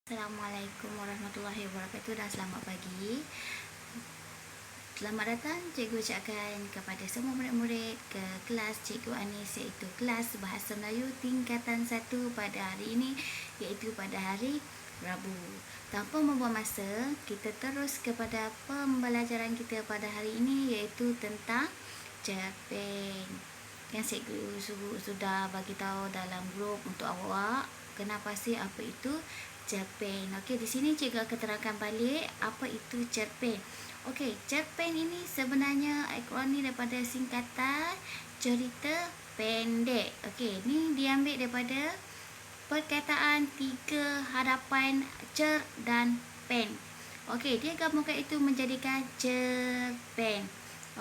Assalamualaikum warahmatullahi wabarakatuh dan selamat pagi. Selamat datang cikgu ucapkan kepada semua murid-murid ke kelas Cikgu Anis, iaitu kelas Bahasa Melayu tingkatan 1 pada hari ini, iaitu pada hari Rabu. Tanpa membuang masa, kita terus kepada pembelajaran kita pada hari ini, iaitu tentang cerpen. Yang cikgu sudah bagi tahu dalam grup untuk awak kenapa sih apa itu cerpen. Okey, di sini cikgu akan terangkan balik apa itu cerpen. Okey, cerpen ini sebenarnya akronim daripada singkatan cerita pendek. Okey, ni diambil daripada perkataan tiga hadapan cer dan pen. Okey, dia gabungkan itu menjadikan cerpen.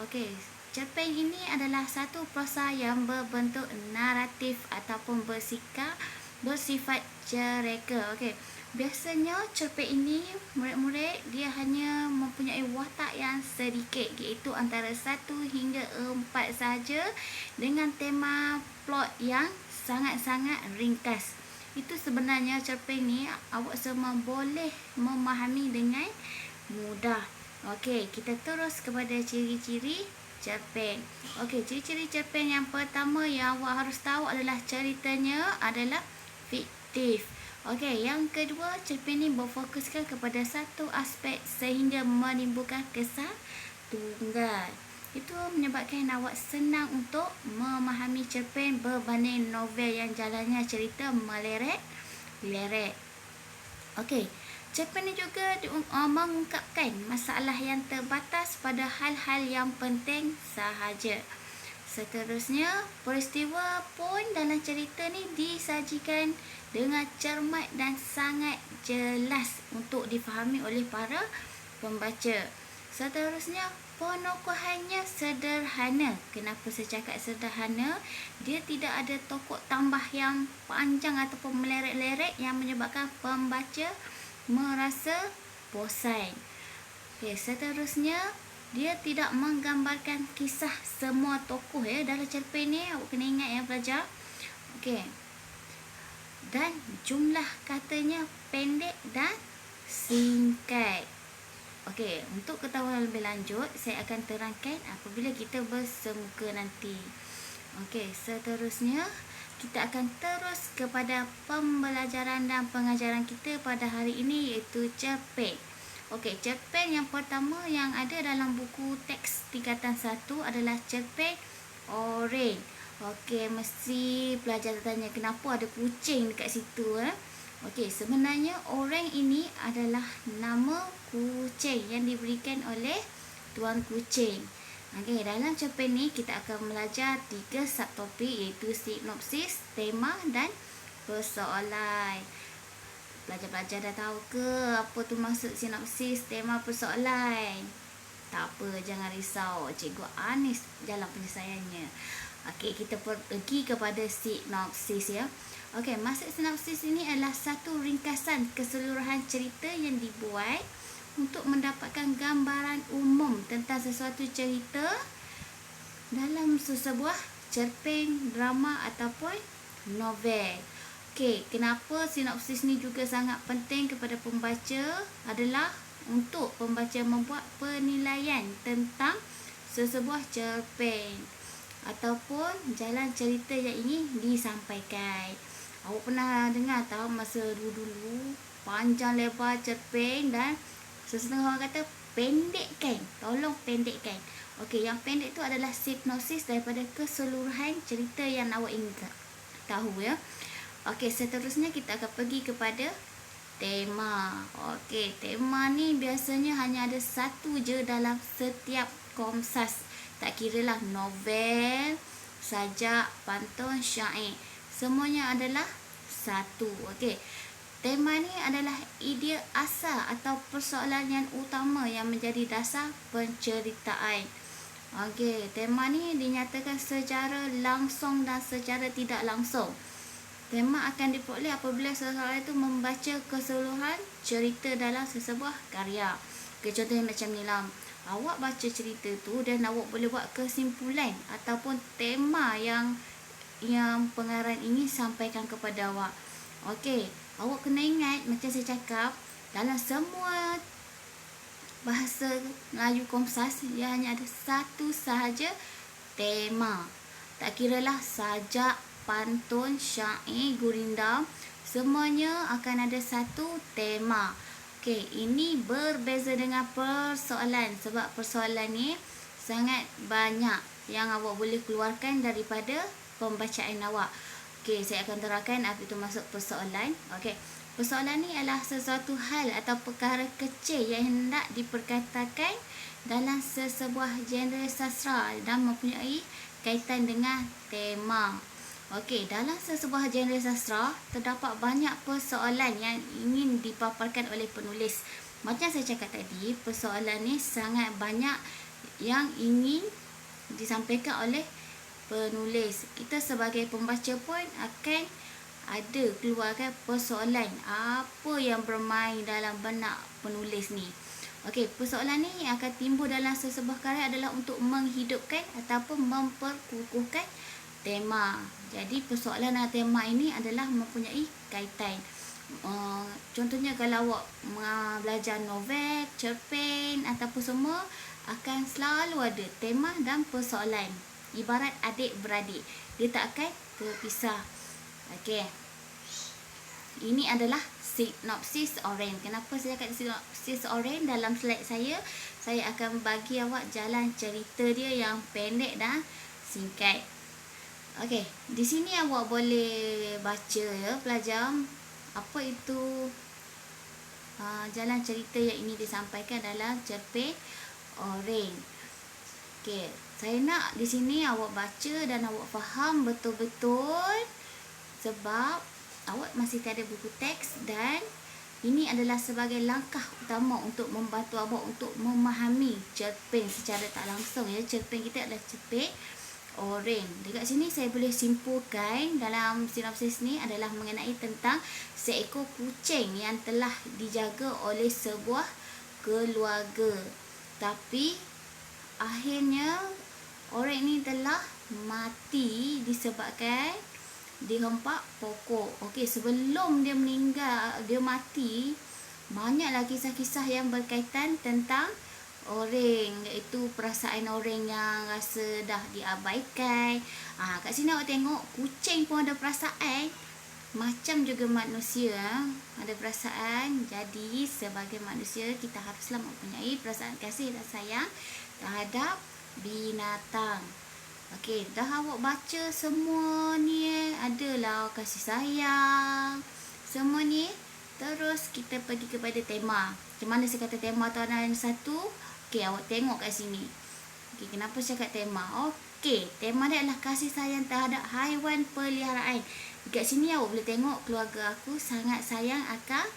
Okey, cerpen ini adalah satu prosa yang berbentuk naratif ataupun bersifat cerita. Okey, biasanya cerpen ini murid-murid dia hanya mempunyai watak yang sedikit, iaitu antara 1 hingga 4 saja, dengan tema plot yang sangat-sangat ringkas. Itu sebenarnya cerpen ni awak semua boleh memahami dengan mudah. Okey, kita terus kepada ciri-ciri cerpen. Okey, ciri-ciri cerpen yang pertama yang awak harus tahu adalah ceritanya adalah fiktif. Okey, yang kedua, cerpen ini berfokuskan kepada satu aspek sehingga menimbulkan kesan tunggal. Itu menyebabkan awak senang untuk memahami cerpen berbanding novel yang jalannya cerita meleret-leret. Okey, cerpen ini juga mengungkapkan masalah yang terbatas pada hal-hal yang penting sahaja. Seterusnya, peristiwa pun dalam cerita ni disajikan dengan cermat dan sangat jelas untuk difahami oleh para pembaca. Seterusnya, penokohannya sederhana. Kenapa saya cakap sederhana? Dia tidak ada tokoh tambah yang panjang ataupun meleret-leret yang menyebabkan pembaca merasa bosan. Okay, seterusnya, dia tidak menggambarkan kisah semua tokoh dalam cerpen ni. Awak kena ingat pelajar. Okey. Dan jumlah katanya pendek dan singkat. Okey, untuk ketahuan lebih lanjut saya akan terangkan apabila kita bersemuka nanti. Okey, seterusnya kita akan terus kepada pembelajaran dan pengajaran kita pada hari ini, iaitu cerpen. Okey, cerpen yang pertama yang ada dalam buku teks tingkatan 1 adalah cerpen Oren. Okey, mesti pelajar tanya kenapa ada kucing dekat situ. Okey, sebenarnya Oren ini adalah nama kucing yang diberikan oleh tuan kucing. Okey, dalam cerpen ni kita akan belajar 3 subtopik, iaitu sinopsis, tema dan persoalan. Pelajar-pelajar dah tahu ke apa tu maksud sinopsis, tema, persoalan? Tak apa, jangan risau. Cikgu Anis dalam penyelesaiannya. Okey, kita pergi kepada sinopsis ya. Okey, maksud sinopsis ini adalah satu ringkasan keseluruhan cerita yang dibuat untuk mendapatkan gambaran umum tentang sesuatu cerita dalam sesebuah cerpen, drama ataupun novel. Okey, kenapa sinopsis ni juga sangat penting kepada pembaca adalah untuk pembaca membuat penilaian tentang sesebuah cerpen ataupun jalan cerita yang ingin disampaikan. Awak pernah dengar tahu masa dulu-dulu panjang lebar cerpen dan sesetengah orang kata pendekkan. Tolong pendekkan. Okey, yang pendek tu adalah sinopsis daripada keseluruhan cerita yang awak ingin tahu ya. Okey, seterusnya kita akan pergi kepada tema. Okey, tema ni biasanya hanya ada satu je dalam setiap komsas. Tak kiralah novel, sajak, pantun, syair. Semuanya adalah satu. Okey, tema ni adalah idea asal atau persoalan yang utama yang menjadi dasar penceritaan. Okey, tema ni dinyatakan secara langsung dan secara tidak langsung. Tema akan diperoleh apabila seseorang itu membaca keseluruhan cerita dalam sesebuah karya. Okay, contohnya macam ni lah. Awak baca cerita tu dan awak boleh buat kesimpulan ataupun tema yang pengarang ini sampaikan kepada awak. Okey, Awak kena ingat, macam saya cakap, dalam semua bahasa Melayu Komsas, ia hanya ada satu sahaja tema. Tak kiralah sajak, pantun, syair, gurindam, semuanya akan ada satu tema. Okey, ini berbeza dengan persoalan, sebab persoalan ni sangat banyak yang awak boleh keluarkan daripada pembacaan awak. Okey, saya akan terangkan apa itu maksud persoalan. Okey, persoalan ni adalah sesuatu hal atau perkara kecil yang hendak diperkatakan dalam sesebuah genre sastra dan mempunyai kaitan dengan tema. Okey, dalam sesebuah genre sastra terdapat banyak persoalan yang ingin dipaparkan oleh penulis. Macam saya cakap tadi, persoalan ni sangat banyak yang ingin disampaikan oleh penulis. Kita sebagai pembaca pun akan ada keluarkan persoalan apa yang bermain dalam benak penulis ni. Okey, persoalan ni yang akan timbul dalam sesebuah karya adalah untuk menghidupkan ataupun memperkukuhkan tema. Jadi persoalan dan tema ini adalah mempunyai kaitan. Contohnya kalau awak belajar novel, cerpen ataupun semua, akan selalu ada tema dan persoalan. Ibarat adik-beradik, dia tak akan terpisah. Okey, ini adalah sinopsis Oren. Kenapa saya cakap sinopsis Oren? Dalam slide saya akan bagi awak jalan cerita dia yang pendek dan singkat. Okey, di sini awak boleh baca ya pelajar, apa itu jalan cerita yang ini disampaikan dalam cerpen Oren. Okey, saya nak di sini awak baca dan awak faham betul-betul, sebab awak masih tiada buku teks dan ini adalah sebagai langkah utama untuk membantu awak untuk memahami cerpen secara tak langsung ya. Cerpen kita adalah cerpen Oren. Dekat sini saya boleh simpulkan dalam sinopsis ni adalah mengenai tentang seekor kucing yang telah dijaga oleh sebuah keluarga. Tapi akhirnya orang ini telah mati disebabkan dihempak pokok. Okey, sebelum dia meninggal, dia mati, banyaklah kisah-kisah yang berkaitan tentang orang, iaitu perasaan orang yang rasa dah diabaikan. Kat sini awak tengok kucing pun ada perasaan, macam juga manusia ada perasaan. Jadi sebagai manusia kita haruslah mempunyai perasaan kasih dan sayang terhadap binatang. Okey, dah awak baca semua ni, adalah kasih sayang semua ni. Terus kita pergi kepada tema. Macam mana saya kata tema tahunan 1? Okey, awak tengok kat sini. Okey, kenapa saya cakap tema? Okey, tema dia adalah kasih sayang terhadap haiwan peliharaan. Dekat sini awak boleh tengok keluarga aku sangat sayang akan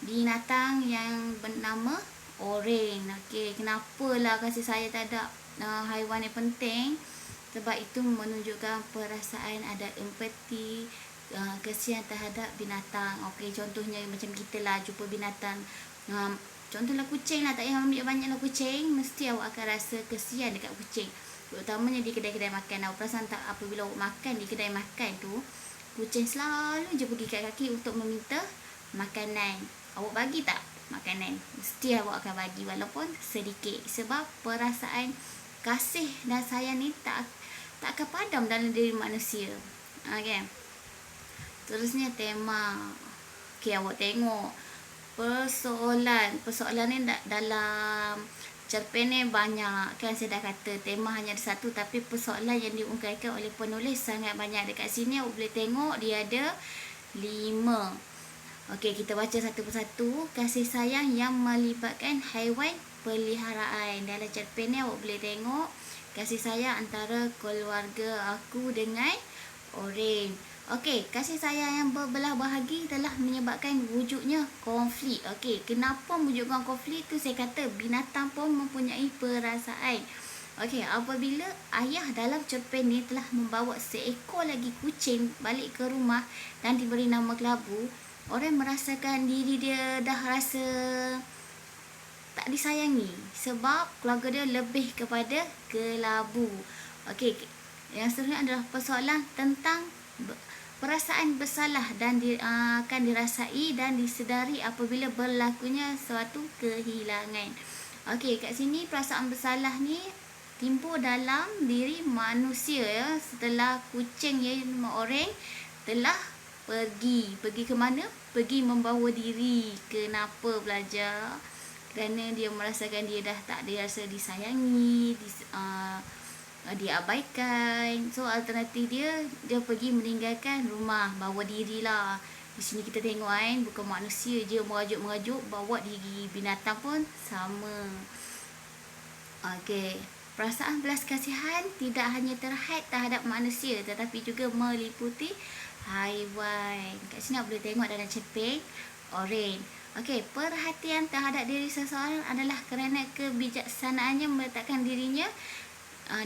binatang yang bernama Oren. Okey, kenapalah kasih sayang terhadap haiwan yang penting? Sebab itu menunjukkan perasaan, ada empati, kesian terhadap binatang. Okey, contohnya macam kita lah jumpa binatang, contohlah kucing lah, tak payah ambil banyaklah kucing, mesti awak akan rasa kesian dekat kucing. Terutamanya di kedai-kedai makan. Awak perasan tak, apabila awak makan di kedai makan tu, kucing selalu je pergi kat kaki untuk meminta makanan. Awak bagi tak makanan? Mesti awak akan bagi walaupun sedikit. Sebab perasaan kasih dan sayang ni tak akan padam dalam diri manusia. Okey. Terusnya tema. Okey, awak tengok persoalan ni dalam cerpen ni banyak kan. Saya dah kata tema hanya ada satu, tapi persoalan yang diungkapkan oleh penulis sangat banyak. Dekat sini awak boleh tengok dia ada 5. Okey, kita baca satu persatu. Kasih sayang yang melibatkan haiwan peliharaan. Dalam cerpen ni awak boleh tengok kasih sayang antara keluarga aku dengan Oren. Okey, kasih sayang yang berbelah bahagi telah menyebabkan wujudnya konflik. Okey, kenapa wujudkan konflik tu? Saya kata binatang pun mempunyai perasaan. Okey, apabila ayah dalam cerpen ni telah membawa seekor lagi kucing balik ke rumah dan diberi nama Kelabu, orang merasakan diri dia dah rasa tak disayangi sebab keluarga dia lebih kepada Kelabu. Okey, yang seterusnya adalah persoalan tentang perasaan bersalah dan akan dirasai dan disedari apabila berlakunya suatu kehilangan. Okey, kat sini perasaan bersalah ni timbul dalam diri manusia ya, setelah kucing ya orang telah pergi ke mana? Pergi membawa diri. Kenapa belajar? Kerana dia merasakan dia dah tak dirasa disayangi, diabaikan. So alternatif dia pergi meninggalkan rumah, bawa diri lah. Di sini kita tengok kan, bukan manusia je merajuk-merajuk, bawa diri. Binatang pun sama. Okey, perasaan belas kasihan tidak hanya terhad terhadap manusia tetapi juga meliputi haiwan. Kat sini boleh tengok dalam cerpen oren. Okey, perhatian terhadap diri seseorang adalah kerana kebijaksanaannya meletakkan dirinya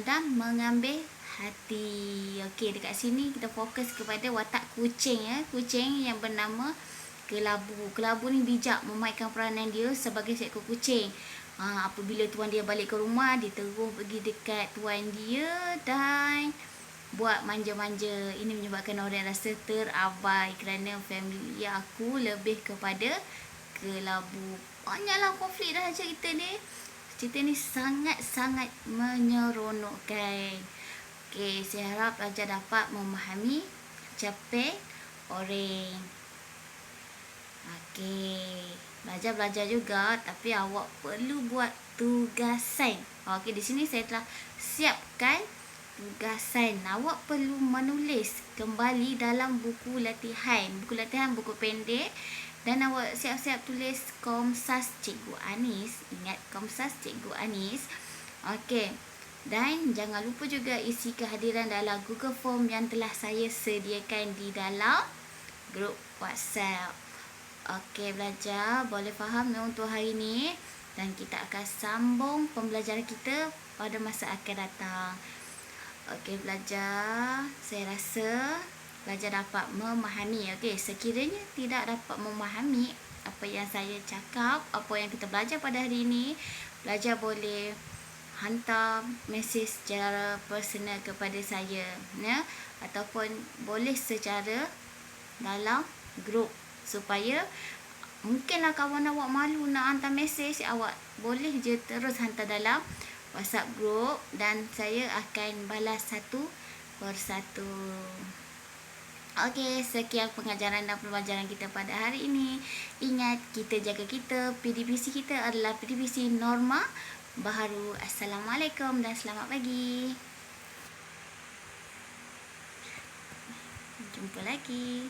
dan mengambil hati. Okey, dekat sini kita fokus kepada watak kucing ya. Kucing yang bernama Kelabu. Kelabu ni bijak memainkan peranan dia sebagai seekor kucing. Apabila tuan dia balik ke rumah, dia terus pergi dekat tuan dia dan buat manja-manja. Ini menyebabkan orang rasa terabai kerana family aku lebih kepada Kelabu. Banyaklah konflik dalam cerita ni. Cerita ni sangat-sangat menyeronokkan. Okey, saya harap pelajar dapat memahami cerpen oren. Okey, belajar juga tapi awak perlu buat tugasan. Okey, di sini saya telah siapkan tugasan. Awak perlu menulis kembali dalam buku latihan. Buku pendek. Dan awak siap-siap tulis Komsas Cikgu Anis. Ingat Komsas Cikgu Anis. Okey. Dan jangan lupa juga isi kehadiran dalam Google Form yang telah saya sediakan di dalam grup WhatsApp. Okey belajar, boleh faham untuk hari ini. Dan kita akan sambung pembelajaran kita pada masa akan datang. Okey belajar, saya rasa belajar dapat memahami. Okey, sekiranya tidak dapat memahami apa yang saya cakap, apa yang kita belajar pada hari ini, belajar boleh hantar mesej secara personal kepada saya ya, ataupun boleh secara dalam grup supaya mungkinlah kawan awak malu nak hantar mesej, awak boleh je terus hantar dalam WhatsApp group dan saya akan balas satu persatu. Okey, sekian pengajaran dan pembelajaran kita pada hari ini. Ingat, kita jaga kita. PDPC kita adalah PDPC norma baharu. Assalamualaikum dan selamat pagi. Jumpa lagi.